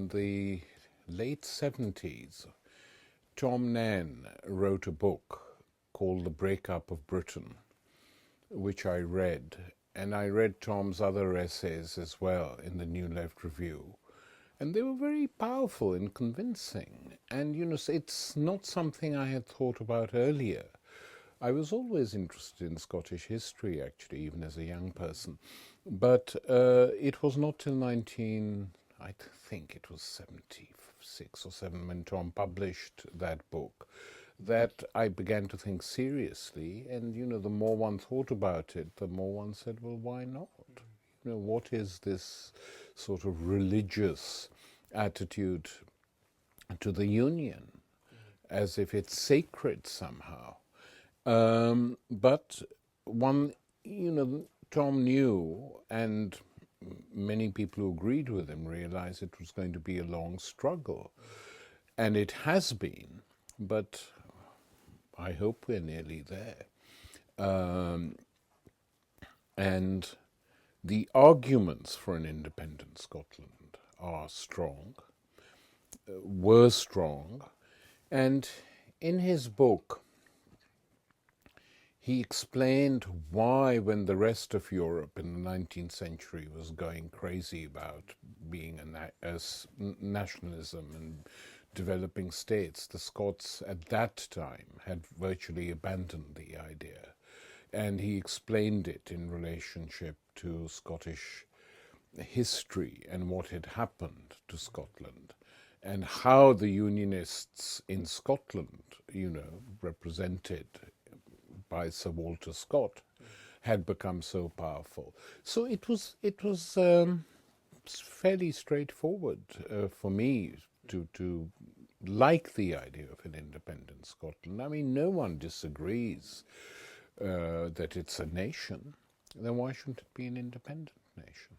in the late 70s, Tom Nairn wrote a book called The Breakup of Britain, which I read. And I read Tom's other essays as well in the New Left Review. And they were very powerful and convincing. And, it's not something I had thought about earlier. I was always interested in Scottish history, actually, even as a young person. But it was not till I think it was 76 or 7, when Tom published that book, that I began to think seriously. And, the more one thought about it, the more one said, well, why not? What is this sort of religious attitude to the Union, as if it's sacred somehow? But one, Tom knew, and many people who agreed with him realized it was going to be a long struggle. And it has been, but I hope we're nearly there. And the arguments for an independent Scotland are strong, were strong, and in his book, he explained why, when the rest of Europe in the 19th century was going crazy about being as nationalism and developing states, the Scots at that time had virtually abandoned the idea. And he explained it in relationship to Scottish history and what had happened to Scotland, and how the Unionists in Scotland, represented by Sir Walter Scott, had become so powerful. So it was fairly straightforward for me to like the idea of an independent Scotland. I mean, no one disagrees that it's a nation. Then why shouldn't it be an independent nation?